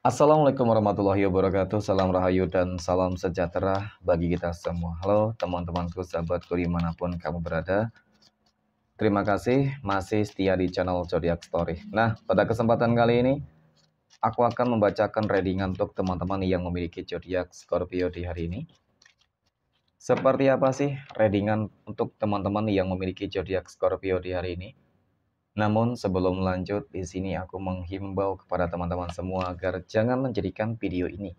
Assalamualaikum warahmatullahi wabarakatuh. Salam rahayu dan salam sejahtera bagi kita semua. Halo teman-temanku, sahabatku dimanapun kamu berada. Terima kasih masih setia di channel Zodiac Story. Nah, pada kesempatan kali ini aku akan membacakan readingan untuk teman-teman yang memiliki zodiak Scorpio di hari ini. Seperti apa sih readingan untuk teman-teman yang memiliki zodiak Scorpio di hari ini? Namun sebelum lanjut, di sini aku menghimbau kepada teman-teman semua agar jangan menjadikan video ini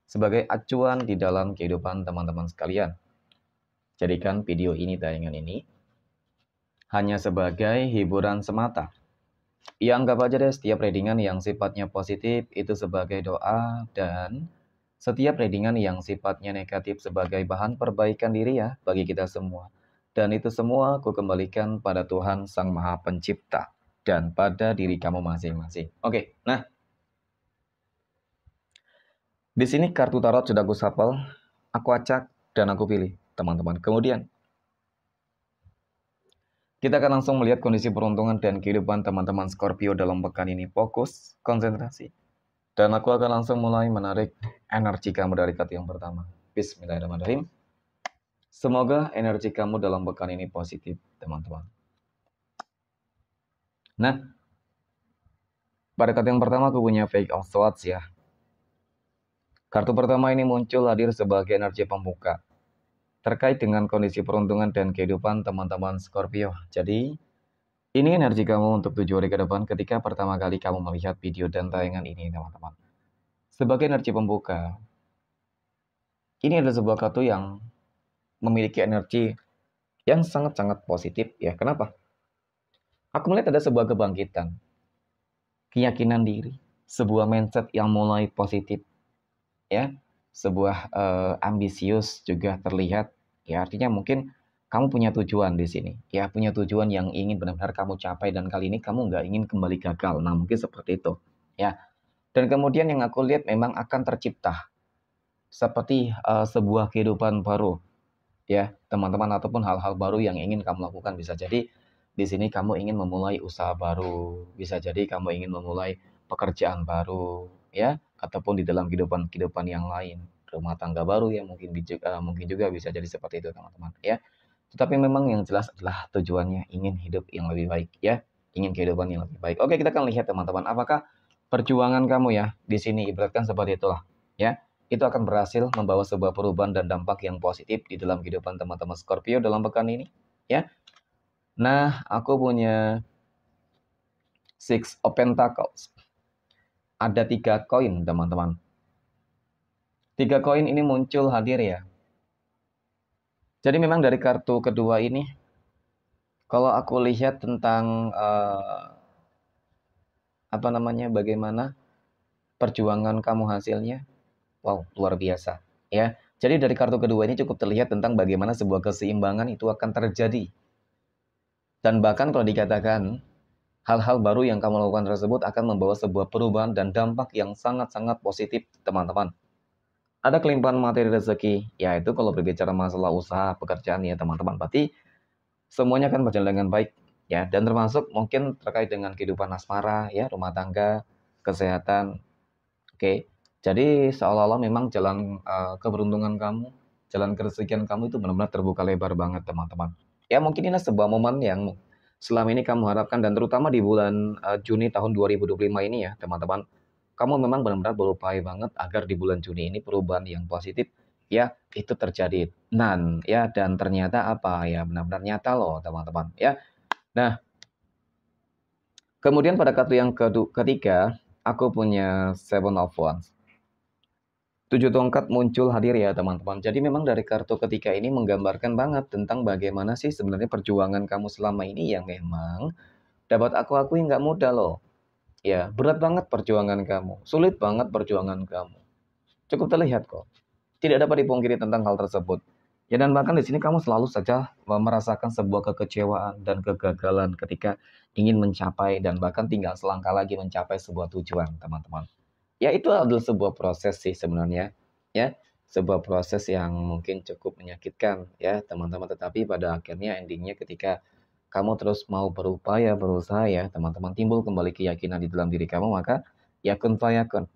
sebagai acuan di dalam kehidupan teman-teman sekalian. Jadikan video ini, tayangan ini, hanya sebagai hiburan semata. Ya anggap aja deh setiap readingan yang sifatnya positif itu sebagai doa, dan setiap readingan yang sifatnya negatif sebagai bahan perbaikan diri ya bagi kita semua. Dan itu semua aku kembalikan pada Tuhan Sang Maha Pencipta dan pada diri kamu masing-masing. Oke, nah di sini kartu tarot sudah aku shuffle, aku acak dan aku pilih, teman-teman. Kemudian kita akan langsung melihat kondisi peruntungan dan kehidupan teman-teman Scorpio dalam pekan ini. Fokus, konsentrasi. Dan aku akan langsung mulai menarik energi kamu dari kartu yang pertama. Bismillahirrahmanirrahim. Semoga energi kamu dalam pekan ini positif, teman-teman. Nah, pada kartu yang pertama aku punya Page of Swords ya. Kartu pertama ini muncul hadir sebagai energi pembuka terkait dengan kondisi peruntungan dan kehidupan teman-teman Scorpio. Jadi, ini energi kamu untuk 7 hari ke depan ketika pertama kali kamu melihat video dan tayangan ini, teman-teman. Sebagai energi pembuka, ini adalah sebuah kartu yang memiliki energi yang sangat-sangat positif ya. Kenapa? Aku melihat ada sebuah kebangkitan, keyakinan diri, sebuah mindset yang mulai positif ya. Sebuah ambisius juga terlihat ya, artinya mungkin kamu punya tujuan di sini ya, punya tujuan yang ingin benar-benar kamu capai, dan kali ini kamu nggak ingin kembali gagal. Nah, mungkin seperti itu ya. Dan kemudian yang aku lihat memang akan tercipta seperti sebuah kehidupan baru ya, teman-teman, ataupun hal-hal baru yang ingin kamu lakukan. Bisa jadi di sini kamu ingin memulai usaha baru, bisa jadi kamu ingin memulai pekerjaan baru ya, ataupun di dalam kehidupan yang lain, rumah tangga baru ya, mungkin juga bisa jadi seperti itu, teman-teman ya. Tetapi memang yang jelas adalah tujuannya ingin hidup yang lebih baik ya, ingin kehidupan yang lebih baik. Oke, kita akan lihat, teman-teman, apakah perjuangan kamu ya di sini ibaratkan seperti itulah ya, itu akan berhasil membawa sebuah perubahan dan dampak yang positif di dalam kehidupan teman-teman Scorpio dalam pekan ini ya. Nah, aku punya Six of Pentacles. Ada 3 koin, teman-teman. 3 koin ini muncul hadir ya. Jadi memang dari kartu kedua ini, kalau aku lihat tentang bagaimana perjuangan kamu hasilnya, wow, luar biasa ya. Jadi dari kartu kedua ini cukup terlihat tentang bagaimana sebuah keseimbangan itu akan terjadi. Dan bahkan kalau dikatakan hal-hal baru yang kamu lakukan tersebut akan membawa sebuah perubahan dan dampak yang sangat-sangat positif, teman-teman. Ada kelimpahan materi rezeki, yaitu kalau berbicara masalah usaha, pekerjaan ya, teman-teman. Berarti semuanya akan berjalan dengan baik ya, dan termasuk mungkin terkait dengan kehidupan asmara ya, rumah tangga, kesehatan. Oke. Jadi seolah-olah memang jalan keberuntungan kamu, jalan kerezekian kamu itu benar-benar terbuka lebar banget, teman-teman. Ya mungkin ini sebuah momen yang selama ini kamu harapkan, dan terutama di bulan Juni tahun 2025 ini ya, teman-teman. Kamu memang benar-benar berupaya banget agar di bulan Juni ini perubahan yang positif ya itu terjadi. Dan ternyata apa ya, benar-benar nyata loh, teman-teman ya. Nah, kemudian pada kartu yang ketiga, aku punya Seven of Wands. 7 tongkat muncul hadir ya, teman-teman. Jadi memang dari kartu ketiga ini menggambarkan banget tentang bagaimana sih sebenarnya perjuangan kamu selama ini yang memang dapat aku akui nggak mudah loh. Ya, berat banget perjuangan kamu. Sulit banget perjuangan kamu. Cukup terlihat kok. Tidak dapat dipungkiri tentang hal tersebut. Ya, dan bahkan di sini kamu selalu saja merasakan sebuah kekecewaan dan kegagalan ketika ingin mencapai dan bahkan tinggal selangkah lagi mencapai sebuah tujuan, teman-teman. Ya, itu adalah sebuah proses sih sebenarnya ya, sebuah proses yang mungkin cukup menyakitkan ya, teman-teman, tetapi pada akhirnya endingnya ketika kamu terus mau berupaya, berusaha ya, teman-teman, timbul kembali keyakinan di dalam diri kamu, maka yakun fayakun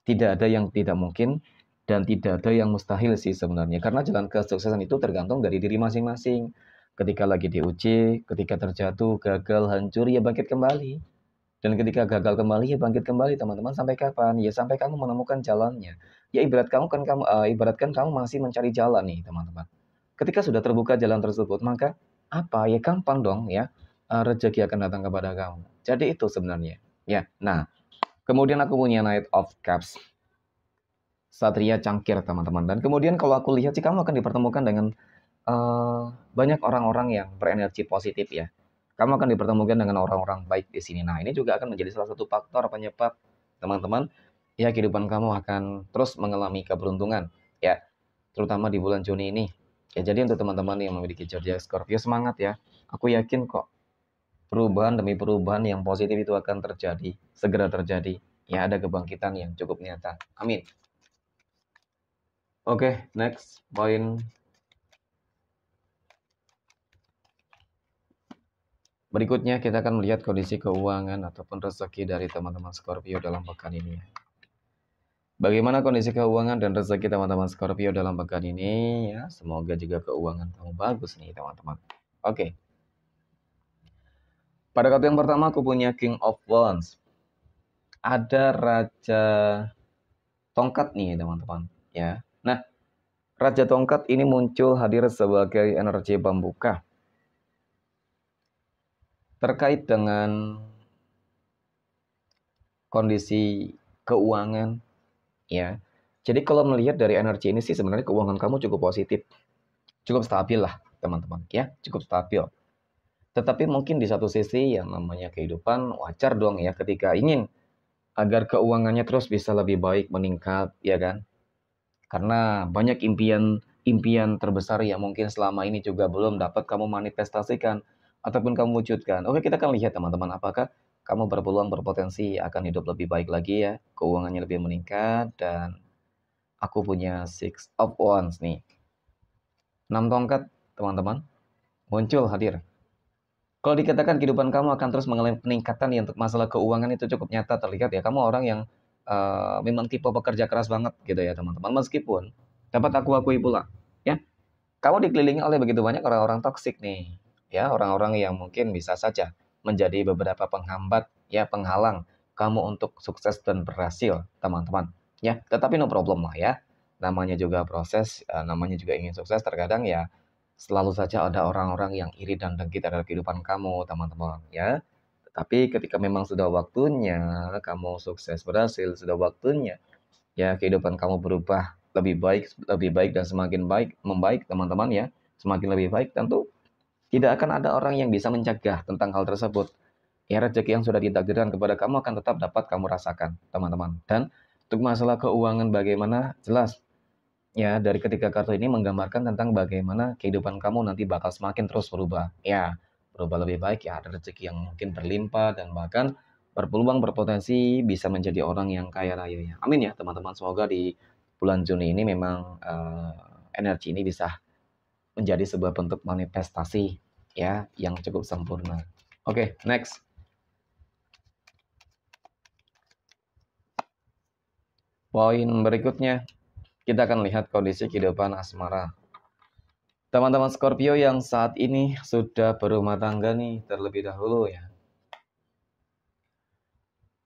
Tidak ada yang tidak mungkin dan tidak ada yang mustahil sih sebenarnya. Karena jalan kesuksesan itu tergantung dari diri masing-masing. Ketika lagi diuji, ketika terjatuh, gagal, hancur, ya bangkit kembali. Dan ketika gagal kembali, ya bangkit kembali teman-teman. Sampai kapan? Ya sampai kamu menemukan jalannya. Ya ibaratkan kamu masih mencari jalan nih teman-teman. Ketika sudah terbuka jalan tersebut, maka apa? Ya gampang dong ya. Rezeki akan datang kepada kamu. Jadi itu sebenarnya. Ya, nah kemudian aku punya Knight of Cups. Satria Cangkir teman-teman. Dan kemudian kalau aku lihat sih kamu akan dipertemukan dengan banyak orang-orang yang berenergi positif ya. Kamu akan dipertemukan dengan orang-orang baik di sini. Nah, ini juga akan menjadi salah satu faktor penyebab teman-teman ya kehidupan kamu akan terus mengalami keberuntungan ya, terutama di bulan Juni ini. Ya, jadi untuk teman-teman yang memiliki zodiak Scorpio semangat ya. Aku yakin kok perubahan demi perubahan yang positif itu akan terjadi, segera terjadi. Ya, ada kebangkitan yang cukup nyata. Amin. Oke, next poin. Berikutnya kita akan melihat kondisi keuangan ataupun rezeki dari teman-teman Scorpio dalam pekan ini. Bagaimana kondisi keuangan dan rezeki teman-teman Scorpio dalam pekan ini ya? Semoga juga keuangan kamu bagus nih teman-teman. Oke. Pada kartu yang pertama aku punya King of Wands. Ada Raja Tongkat nih teman-teman ya. Nah, Raja Tongkat ini muncul hadir sebagai energi pembuka terkait dengan kondisi keuangan ya. Jadi kalau melihat dari energi ini sih sebenarnya keuangan kamu cukup positif, cukup stabil lah teman-teman ya, cukup stabil. Tetapi mungkin di satu sisi yang namanya kehidupan wajar dong ya ketika ingin agar keuangannya terus bisa lebih baik meningkat ya kan. Karena banyak impian terbesar yang mungkin selama ini juga belum dapat kamu manifestasikan ataupun kamu wujudkan. Oke, kita akan lihat teman-teman apakah kamu berpeluang berpotensi akan hidup lebih baik lagi ya, keuangannya lebih meningkat dan aku punya Six of Wands nih. 6 tongkat, teman-teman, muncul hadir. Kalau dikatakan kehidupan kamu akan terus mengalami peningkatan ya untuk masalah keuangan itu cukup nyata terlihat ya. Kamu orang yang memang tipe pekerja keras banget gitu ya, teman-teman. Meskipun dapat aku akui pula, ya, kamu dikelilingi oleh begitu banyak orang-orang toksik nih. Ya, orang-orang yang mungkin bisa saja menjadi beberapa penghambat, ya, penghalang kamu untuk sukses dan berhasil, teman-teman. Ya, tetapi no problem lah ya. Namanya juga proses, namanya juga ingin sukses, terkadang ya selalu saja ada orang-orang yang iri dan dengki terhadap kehidupan kamu, teman-teman, ya. Tetapi ketika memang sudah waktunya kamu sukses berhasil, sudah waktunya ya kehidupan kamu berubah lebih baik dan semakin baik, membaik, teman-teman ya. Semakin lebih baik tentu tidak akan ada orang yang bisa mencegah tentang hal tersebut. Ya, rezeki yang sudah ditakdirkan kepada kamu akan tetap dapat kamu rasakan, teman-teman. Dan untuk masalah keuangan bagaimana? Jelas ya, dari ketiga kartu ini menggambarkan tentang bagaimana kehidupan kamu nanti bakal semakin terus berubah. Ya, berubah lebih baik ya, ada rezeki yang mungkin berlimpah dan bahkan berpeluang berpotensi bisa menjadi orang yang kaya raya ya. Amin ya teman-teman. Semoga di bulan Juni ini memang energi ini bisa menjadi sebuah bentuk manifestasi ya yang cukup sempurna. Oke, next. Poin berikutnya kita akan lihat kondisi kehidupan asmara. Teman-teman Scorpio yang saat ini sudah berumah tangga nih terlebih dahulu ya.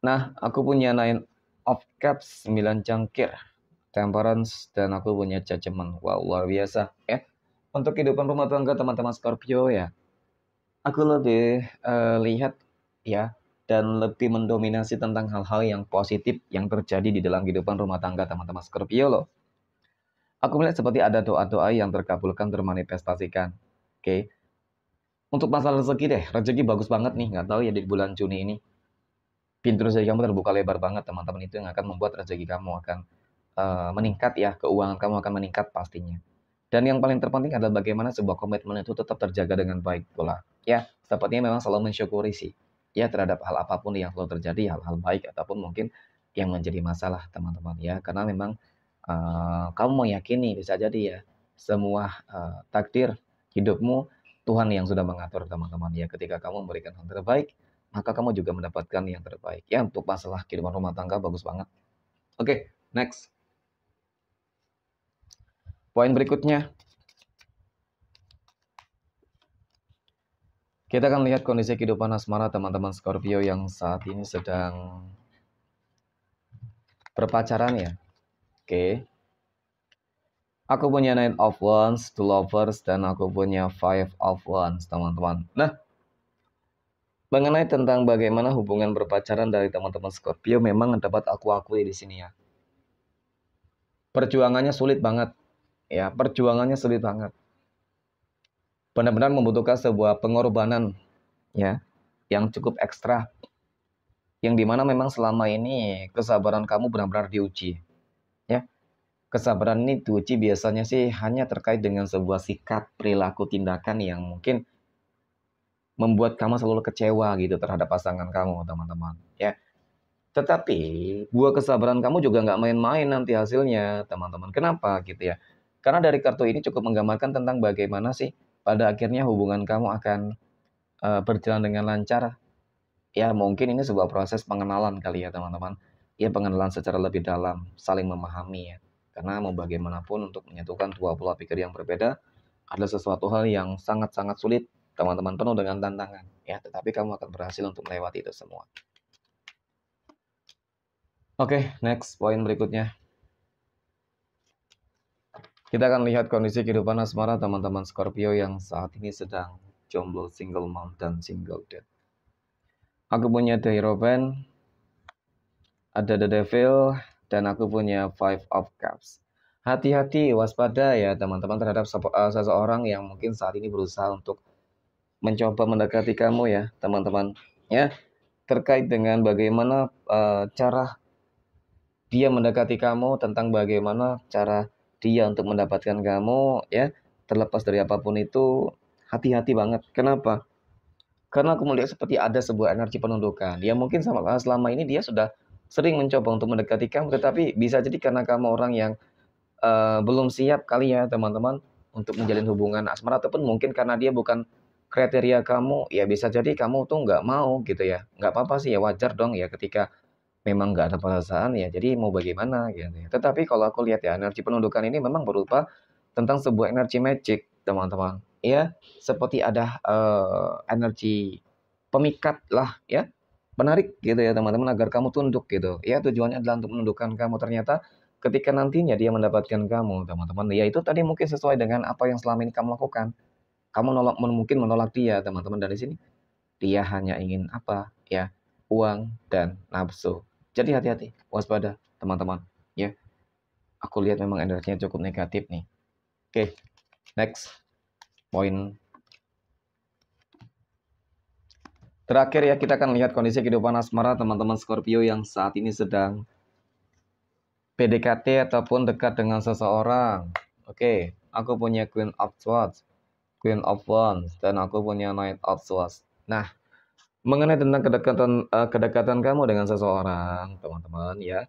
Nah, aku punya Nine of Cups, 9 cangkir, Temperance, dan aku punya Judgment. Wow, luar biasa ya. Untuk kehidupan rumah tangga teman-teman Scorpio ya, aku lebih lihat ya, dan lebih mendominasi tentang hal-hal yang positif yang terjadi di dalam kehidupan rumah tangga teman-teman Scorpio loh. Aku melihat seperti ada doa-doa yang terkabulkan, termanifestasikan. Oke. Untuk masalah rezeki deh, rezeki bagus banget nih, nggak tahu ya di bulan Juni ini. Pintu rezeki kamu terbuka lebar banget, teman-teman. Itu yang akan membuat rezeki kamu akan meningkat ya, keuangan kamu akan meningkat pastinya. Dan yang paling terpenting adalah bagaimana sebuah komitmen itu tetap terjaga dengan baik pula. Ya, sepertinya memang selalu mensyukuri sih. Ya, terhadap hal apapun yang selalu terjadi, hal-hal baik ataupun mungkin yang menjadi masalah, teman-teman ya. Karena memang kamu meyakini bisa jadi ya, semua takdir hidupmu Tuhan yang sudah mengatur, teman-teman ya. Ketika kamu memberikan hal terbaik, maka kamu juga mendapatkan yang terbaik. Ya, untuk masalah kehidupan rumah tangga bagus banget. Oke, next. Poin berikutnya, kita akan lihat kondisi kehidupan asmara teman-teman Scorpio yang saat ini sedang berpacaran ya. Oke. Aku punya Nine of Wands, Two Lovers, dan aku punya Five of Wands, teman-teman. Nah, mengenai tentang bagaimana hubungan berpacaran dari teman-teman Scorpio, memang dapat aku akui di sini ya. Perjuangannya sulit banget, ya. Perjuangannya sulit banget. Benar-benar membutuhkan sebuah pengorbanan, ya, yang cukup ekstra. Yang dimana memang selama ini kesabaran kamu benar-benar diuji, ya. Kesabaran ini diuji biasanya sih hanya terkait dengan sebuah sikap, perilaku, tindakan yang mungkin membuat kamu selalu kecewa gitu terhadap pasangan kamu, teman-teman. Ya, tetapi buah kesabaran kamu juga nggak main-main nanti hasilnya, teman-teman. Kenapa gitu ya? Karena dari kartu ini cukup menggambarkan tentang bagaimana sih pada akhirnya hubungan kamu akan berjalan dengan lancar. Ya, mungkin ini sebuah proses pengenalan kali ya, teman-teman. Ya, pengenalan secara lebih dalam, saling memahami ya. Karena mau bagaimanapun untuk menyatukan dua pola pikir yang berbeda adalah sesuatu hal yang sangat-sangat sulit, teman-teman, penuh dengan tantangan. Ya, tetapi kamu akan berhasil untuk melewati itu semua. Oke, next poin berikutnya. Kita akan lihat kondisi kehidupan asmara teman-teman Scorpio yang saat ini sedang jomblo, single mom, dan single dad. Aku punya The Hierophant, ada The Devil, dan aku punya Five of Cups. Hati-hati, waspada ya teman-teman terhadap seseorang yang mungkin saat ini berusaha untuk mencoba mendekati kamu ya teman-teman. Ya, terkait dengan bagaimana cara dia mendekati kamu, tentang bagaimana cara dia untuk mendapatkan kamu ya, terlepas dari apapun itu, hati-hati banget. Kenapa? Karena aku melihat seperti ada sebuah energi penundukan. Ya mungkin selama ini dia sudah sering mencoba untuk mendekati kamu, tetapi bisa jadi karena kamu orang yang belum siap kali ya teman-teman untuk menjalin hubungan asmara, ataupun mungkin karena dia bukan kriteria kamu, ya bisa jadi kamu tuh nggak mau gitu ya. Nggak apa-apa sih ya, wajar dong ya ketika memang nggak ada perasaan ya, jadi mau bagaimana gitu ya. Tetapi kalau aku lihat ya, energi penundukan ini memang berupa tentang sebuah energi magic, teman-teman. Ya, seperti ada energi pemikat lah ya, menarik gitu ya teman-teman agar kamu tunduk gitu. Ya, tujuannya adalah untuk menundukkan kamu. Ternyata ketika nantinya dia mendapatkan kamu, teman-teman, ya itu tadi mungkin sesuai dengan apa yang selama ini kamu lakukan. Kamu mungkin menolak dia, teman-teman, dari sini. Dia hanya ingin apa? Ya, uang dan nafsu. Jadi hati-hati, waspada, teman-teman. Ya, aku lihat memang energinya cukup negatif nih. Oke, next. Poin terakhir ya, kita akan lihat kondisi kehidupan asmara teman-teman Scorpio yang saat ini sedang PDKT ataupun dekat dengan seseorang. Oke, aku punya Queen of Swords, Queen of Wands, dan aku punya Knight of Swords. Nah, mengenai tentang kedekatan kamu dengan seseorang, teman-teman ya,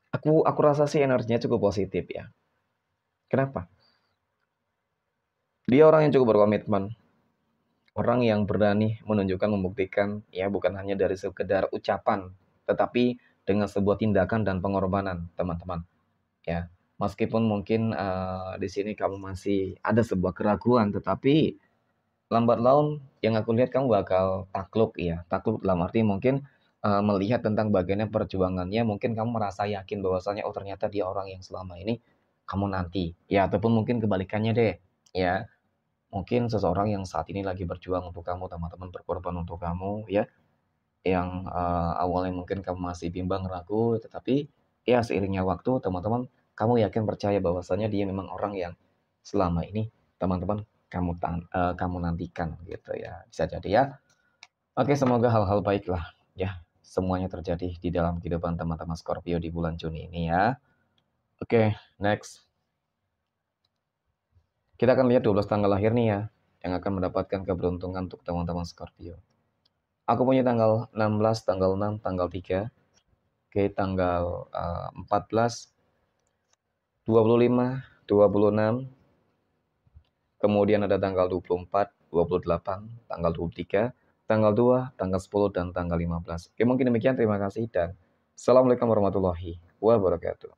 aku rasa sih energinya cukup positif ya. Kenapa? Dia orang yang cukup berkomitmen, orang yang berani menunjukkan, membuktikan ya, bukan hanya dari sekedar ucapan, tetapi dengan sebuah tindakan dan pengorbanan, teman-teman. Ya, meskipun mungkin di sini kamu masih ada sebuah keraguan, tetapi lambat laun yang aku lihat kamu bakal takluk ya. Takluk dalam arti mungkin melihat tentang bagaimana perjuangannya, mungkin kamu merasa yakin bahwasanya oh ternyata dia orang yang selama ini kamu nanti. Ya, ataupun mungkin kebalikannya deh. Ya, mungkin seseorang yang saat ini lagi berjuang untuk kamu, teman-teman, berkorban untuk kamu ya, yang awalnya mungkin kamu masih bimbang, ragu, tetapi ya seiringnya waktu, teman-teman, kamu yakin percaya bahwasanya dia memang orang yang selama ini, teman-teman, kamu nantikan gitu ya. Bisa jadi ya. Oke, semoga hal-hal baiklah ya semuanya terjadi di dalam kehidupan teman-teman Scorpio di bulan Juni ini ya. Oke, next. Kita akan lihat 12 tanggal lahir nih ya, yang akan mendapatkan keberuntungan untuk teman-teman Scorpio. Aku punya tanggal 16, tanggal 6, tanggal 3, oke, tanggal 14, 25, 26, kemudian ada tanggal 24, 28, tanggal 23, tanggal 2, tanggal 10, dan tanggal 15. Oke, mungkin demikian. Terima kasih dan Assalamualaikum warahmatullahi wabarakatuh.